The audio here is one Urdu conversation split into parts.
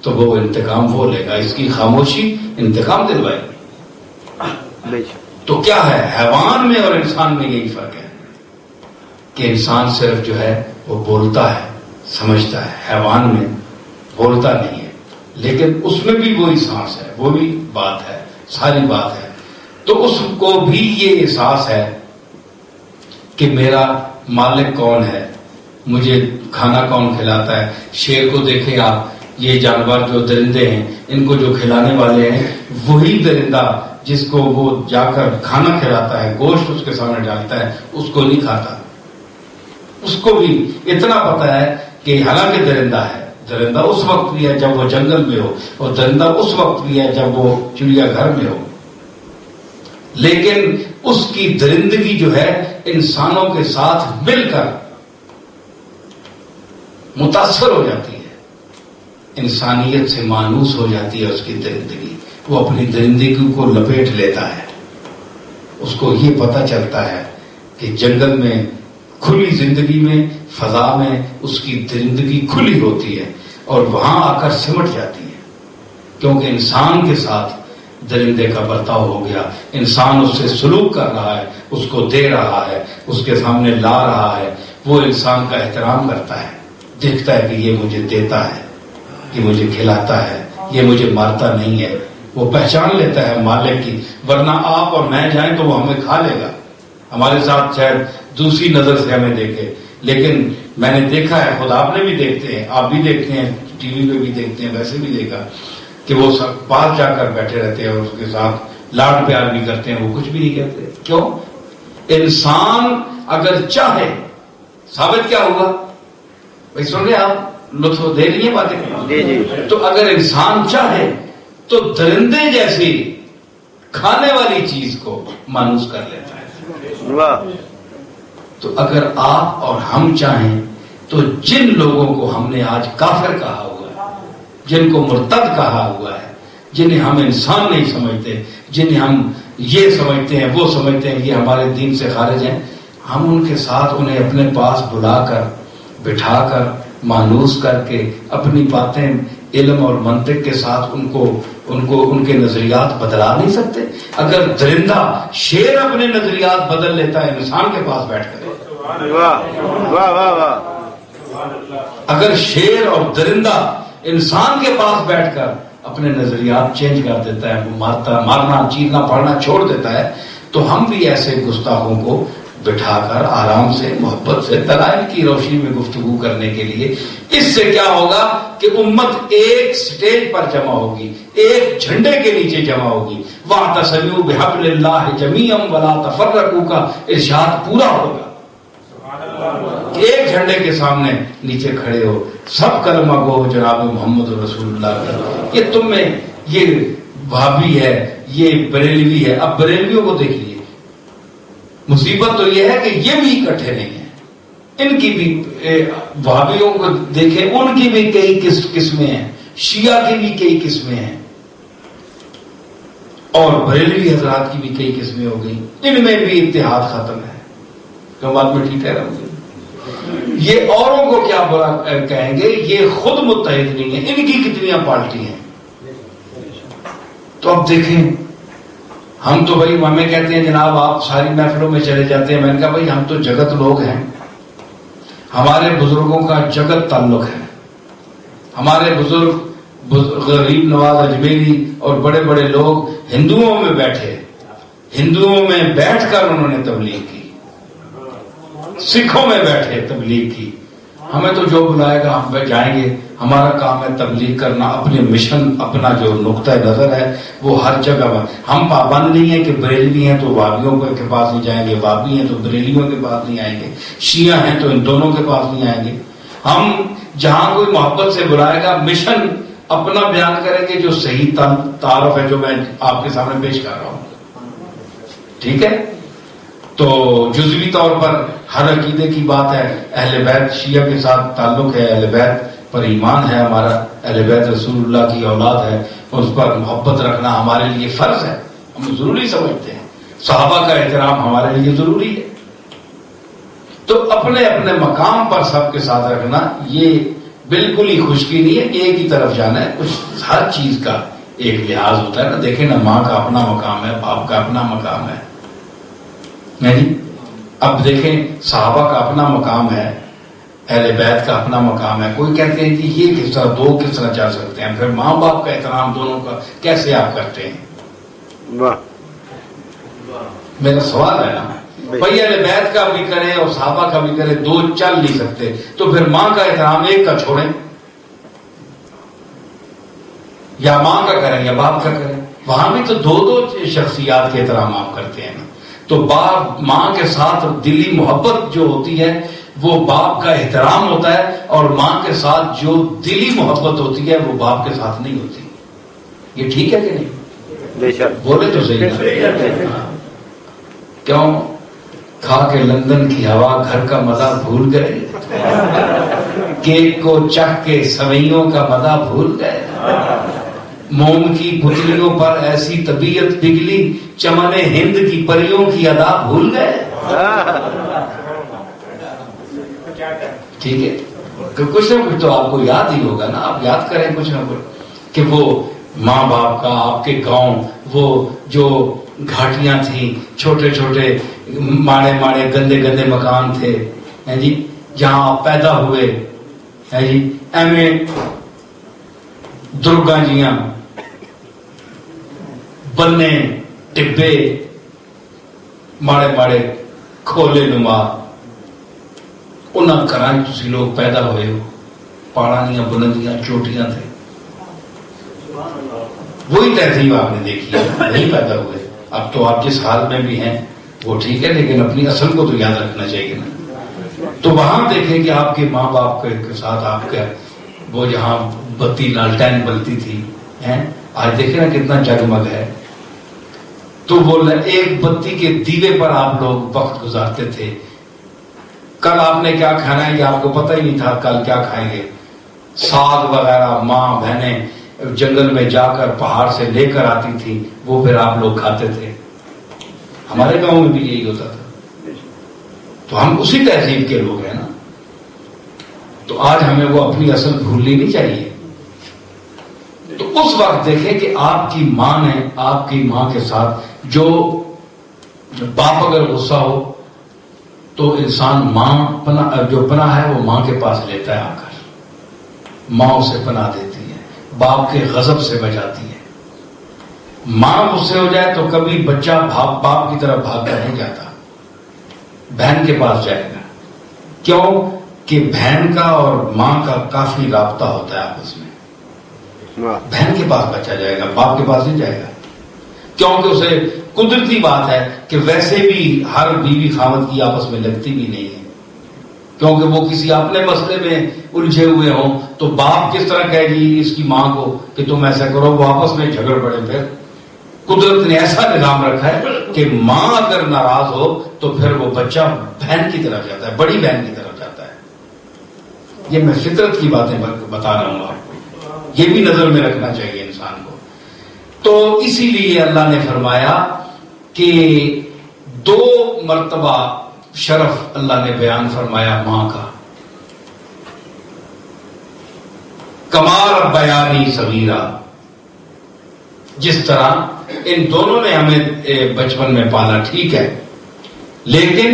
تو وہ انتقام وہ لے گا، اس کی خاموشی انتقام دلوائے گی۔ تو کیا ہے حیوان میں اور انسان میں یہی فرق ہے کہ انسان صرف جو ہے وہ بولتا ہے، سمجھتا ہے، حیوان میں بولتا نہیں ہے، لیکن اس میں بھی وہی سانس ہے، وہ بھی بات ہے، ساری بات ہے۔ تو اس کو بھی یہ احساس ہے کہ میرا مالک کون ہے، مجھے کھانا کون کھلاتا ہے۔ شیر کو دیکھیں آپ، یہ جانور جو درندے ہیں ان کو جو کھلانے والے ہیں وہی درندہ جس کو وہ جا کر کھانا کھلاتا ہے، گوشت اس کے سامنے ڈالتا ہے، اس کو نہیں کھاتا۔ اس کو بھی اتنا پتا ہے کہ حالانکہ درندہ ہے، درندہ اس وقت بھی ہے جب وہ جنگل میں ہو، اور درندہ اس وقت بھی ہے جب وہ چڑیا گھر میں ہو، لیکن اس کی درندگی جو ہے انسانوں کے ساتھ مل کر متاثر ہو جاتی ہے، انسانیت سے مانوس ہو جاتی ہے اس کی درندگی۔ وہ اپنی درندگی کو لپیٹ لیتا ہے، اس کو یہ پتہ چلتا ہے کہ جنگل میں کھلی زندگی میں، فضا میں اس کی درندگی کھلی ہوتی ہے اور وہاں آ کر سمٹ جاتی ہے، کیونکہ انسان کے ساتھ درندے کا برتاؤ ہو گیا، انسان اس سے سلوک کر رہا ہے، اس کو دے رہا ہے، اس کے سامنے لا رہا ہے، وہ انسان کا احترام کرتا ہے، دیکھتا ہے کہ یہ مجھے دیتا ہے، یہ مجھے کھلاتا ہے، یہ مجھے مارتا نہیں ہے، وہ پہچان لیتا ہے مالک کی۔ ورنہ آپ اور میں جائیں تو وہ ہمیں کھا لے گا، ہمارے ساتھ شاید دوسری نظر سے ہمیں دیکھے، لیکن میں نے دیکھا ہے، خود آپ نے بھی دیکھتے ہیں، آپ بھی دیکھتے ہیں، ٹی وی پہ بھی دیکھتے ہیں، ویسے بھی دیکھا کہ وہ سب پاس جا کر بیٹھے رہتے ہیں اور اس کے ساتھ لاڈ پیار بھی کرتے ہیں، وہ کچھ بھی نہیں کہتے۔ کیوں؟ انسان اگر چاہے، ثابت کیا ہوا بھائی؟ سن رہے آپ، لطف دے رہی ہیں باتیں؟ تو اگر انسان چاہے تو درندے جیسی کھانے والی چیز کو مانوس کر لیتا ہے۔ تو اگر آپ اور ہم چاہیں تو جن لوگوں کو ہم نے آج کافر کہا ہوا ہے، جن کو مرتد کہا ہوا ہے، جنہیں ہم انسان نہیں سمجھتے، جنہیں ہم یہ سمجھتے ہیں، وہ سمجھتے ہیں، یہ ہمارے دین سے خارج ہیں، ہم ان کے ساتھ انہیں اپنے پاس بلا کر، بٹھا کر، مانوس کر کے اپنی باتیں علم اور منطق کے ساتھ ان کے نظریات بدلا نہیں سکتے۔ اگر درندہ، شیر اپنے نظریات بدل لیتا ہے انسان کے پاس بیٹھ کر، اگر شیر اور درندہ انسان کے پاس بیٹھ کر اپنے نظریات چینج کر دیتا ہے، وہ مارنا چیرنا پڑھنا چھوڑ دیتا ہے، تو ہم بھی ایسے گستاخوں کو بٹھا کر آرام سے، محبت سے، دلائل کی روشنی میں گفتگو کرنے کے لیے، اس سے کیا ہوگا کہ امت ایک سٹیج پر جمع ہوگی، ایک جھنڈے کے نیچے جمع ہوگی۔ وَاعْتَصِمُوا بِحَبْلِ اللَّهِ جَمِيعًا وَلَا تَفَرَّقُوا کا ارشاد پورا ہوگا۔ ایک جھنڈے کے سامنے نیچے کھڑے ہو، سب کلمہ گو جناب محمد رسول اللہ کا۔ یہ تم میں یہ وہابی ہے، یہ بریلوی ہے۔ اب بریلویوں کو دیکھ لیے، مصیبت تو یہ ہے کہ یہ بھی اکٹھے نہیں ہیں، ان کی بھی، وہابیوں کو دیکھیں، ان کی بھی کئی قسمیں ہیں، شیعہ کی بھی کئی قسمیں ہیں، اور بریلوی حضرات کی بھی کئی قسمیں ہو گئی، ان میں بھی اتحاد ختم ہے۔ کیوں بات میں ٹھیک ہے رہوں گی؟ یہ اوروں کو کیا برا کہیں گے، یہ خود متحد نہیں ہے، ان کی کتنیاں پارٹی ہیں۔ تو اب دیکھیں، ہم تو بھائی ہمیں کہتے ہیں جناب آپ ساری محفلوں میں چلے جاتے ہیں۔ میں نے کہا بھائی ہم تو جگت لوگ ہیں، ہمارے بزرگوں کا جگت تعلق ہے، ہمارے بزرگ غریب نواز اجمیری اور بڑے بڑے لوگ ہندوؤں میں بیٹھے، ہندوؤں میں بیٹھ کر انہوں نے تبلیغ کی، سکھوں میں بیٹھے تبلیغ کی۔ ہمیں تو جو بلائے گا ہم جائیں گے، ہمارا کام ہے تبلیغ کرنا، اپنے مشن، اپنا جو نقطہ نظر ہے وہ ہر جگہ ہے۔ ہم پابند نہیں ہیں کہ بریلوی ہیں تو وہابیوں کے پاس نہیں جائیں گے، وہابی ہیں تو بریلویوں کے پاس نہیں آئیں گے، شیعہ ہیں تو ان دونوں کے پاس نہیں آئیں گے۔ ہم جہاں کوئی محبت سے بلائے گا، مشن اپنا بیان کریں گے جو صحیح تعارف ہے، جو میں آپ کے سامنے پیش کر رہا ہوں، ٹھیک ہے؟ تو جزوی طور پر ہر عقیدے کی بات ہے، اہل بیت شیعہ کے ساتھ تعلق ہے، اہل بیت پر ایمان ہے ہمارا، اہل بیت رسول اللہ کی اولاد ہے، اس پر محبت رکھنا ہمارے لیے فرض ہے، ہم ضروری سمجھتے ہیں، صحابہ کا احترام ہمارے لیے ضروری ہے۔ تو اپنے اپنے مقام پر سب کے ساتھ رکھنا، یہ بالکل ہی خشکی نہیں ہے، ایک ہی طرف جانا ہے. کچھ ہر چیز کا ایک لحاظ ہوتا ہے نا. دیکھیں نا، ماں کا اپنا مقام ہے، باپ کا اپنا مقام ہے. نہیں، اب دیکھیں صحابہ کا اپنا مقام ہے، اہل بیت کا اپنا مقام ہے. کوئی کہتے ہیں کہ یہ کس طرح دو کس طرح چل سکتے ہیں، پھر ماں باپ کا احترام دونوں کا کیسے آپ کرتے ہیں؟ واہ، میرا سوال ہے نا بھائی، اہل بیت کا بھی کریں اور صحابہ کا بھی کریں، دو چل نہیں سکتے، تو پھر ماں کا احترام ایک کا چھوڑیں، یا ماں کا کریں یا باپ کا کریں. وہاں بھی تو دو دو شخصیات کے احترام آپ کرتے ہیں نا. تو باپ ماں کے ساتھ دلی محبت جو ہوتی ہے وہ باپ کا احترام ہوتا ہے، اور ماں کے ساتھ جو دلی محبت ہوتی ہے وہ باپ کے ساتھ نہیں ہوتی. یہ ٹھیک ہے کہ نہیں؟ بے شک. بولے تو صحیح. کیوں کھا کے لندن کی ہوا گھر کا مزہ بھول گئے، کیک کو چکھ کے سوئیوں کا مزہ بھول گئے، موم کی پتلیوں پر ایسی طبیعت پگھلی، چمن ہند کی پریوں کی ادا بھول گئے. ٹھیک ہے، کچھ نہ کچھ تو آپ کو یاد ہی ہوگا نا. آپ یاد کریں کچھ نہ کچھ کہ وہ ماں باپ کا آپ کے گاؤں، وہ جو گھاٹیاں تھیں، چھوٹے چھوٹے ماڑے ماڑے گندے گندے مکان تھے، ہیں جی، جہاں آپ پیدا ہوئے، ہیں جی، ایویں درگاں جیاں، بنے ٹبے، ماڑے ماڑے کھولے نما، انہاں گھراں تسی لوگ پیدا ہوئے ہو. پہاڑیاں بلندیاں چوٹیاں تھے. وہی تہذیب آپ نے دیکھی ہے، وہی پیدا ہوئے. اب تو آپ جس حال میں بھی ہیں وہ ٹھیک ہے، لیکن اپنی اصل کو تو یاد رکھنا چاہیے نا. تو وہاں دیکھیں کہ آپ کے ماں باپ کے ساتھ آپ کا وہ جہاں بتی لالٹین بلتی تھی، آج دیکھیں نا کتنا جگمگ ہے. تو وہ ایک بتی کے دیوے پر آپ لوگ وقت گزارتے تھے. کل آپ نے کیا کھانا ہے یہ آپ کو پتہ ہی نہیں تھا، کل کیا کھائیں گے. ساگ وغیرہ ماں بہنیں جنگل میں جا کر پہاڑ سے لے کر آتی تھی، وہ پھر آپ لوگ کھاتے تھے. ہمارے گاؤں میں بھی یہی ہوتا تھا. تو ہم اسی تہذیب کے لوگ ہیں نا. تو آج ہمیں وہ اپنی اصل بھولنی نہیں چاہیے. تو اس وقت دیکھیں کہ آپ کی ماں نے آپ کی ماں کے ساتھ جو باپ اگر غصہ ہو تو انسان ماں جو پناہ ہے وہ ماں کے پاس لیتا ہے آ کر. ماں اسے پناہ دیتی ہے، باپ کے غضب سے بچاتی ہے. ماں غصے ہو جائے تو کبھی بچہ باپ کی طرف بھاگ کر نہیں جاتا، بہن کے پاس جائے گا. کیوں کہ بہن کا اور ماں کا کافی رابطہ ہوتا ہے آپس میں. بہن کے پاس بچہ جائے گا، باپ کے پاس نہیں جائے گا. کیونکہ اسے قدرتی بات ہے کہ ویسے بھی ہر بیوی خاوند کی آپس میں لگتی بھی نہیں ہے، کیونکہ وہ کسی اپنے مسئلے میں الجھے ہوئے ہوں. تو باپ کس طرح کہے گی اس کی ماں کو کہ تم ایسا کرو، وہ آپس میں جھگڑ پڑے. پھر قدرت نے ایسا نظام رکھا ہے کہ ماں اگر ناراض ہو تو پھر وہ بچہ بہن کی طرف جاتا ہے، بڑی بہن کی طرف جاتا ہے. یہ میں فطرت کی باتیں بتا رہا ہوں آپ کو، یہ بھی نظر میں رکھنا چاہیے انسان کو. تو اسی لیے اللہ نے فرمایا کہ 2 مرتبہ شرف اللہ نے بیان فرمایا ماں کا. کمال بیانی صغیرہ، جس طرح ان دونوں نے ہمیں بچپن میں پالا ٹھیک ہے، لیکن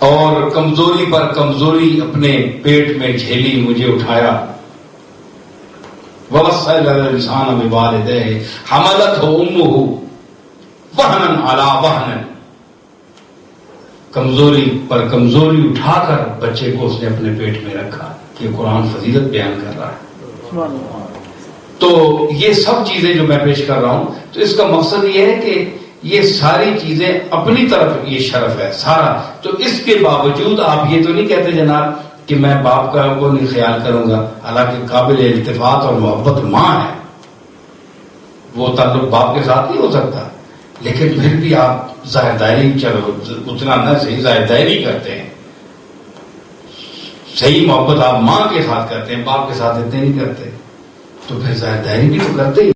اور کمزوری پر کمزوری اپنے پیٹ میں جھیلی، مجھے اٹھایا. وَوَصَّيْنَا الْإِنسَانَ بِوَالِدَيْهِ حَمَلَتْهُ أُمُّهُ وَهْنًا عَلَى وَهْنٍ. کمزوری پر کمزوری اٹھا کر بچے کو اس نے اپنے پیٹ میں رکھا. یہ قرآن فضیلت بیان کر رہا ہے. تو یہ سب چیزیں جو میں پیش کر رہا ہوں، تو اس کا مقصد یہ ہے کہ یہ ساری چیزیں اپنی طرف یہ شرف ہے سارا. تو اس کے باوجود آپ یہ تو نہیں کہتے جناب کہ میں باپ کا وہ نہیں خیال کروں گا، حالانکہ قابل التفات اور محبت ماں ہے، وہ تعلق باپ کے ساتھ نہیں ہو سکتا. لیکن پھر بھی آپ ظاہر دائری، چلو اتنا نہ صحیح ظاہر دائری کرتے ہیں، صحیح محبت آپ ماں کے ساتھ کرتے ہیں، باپ کے ساتھ اتنے نہیں کرتے. تو پھر ظاہر دائری بھی تو کرتے ہی.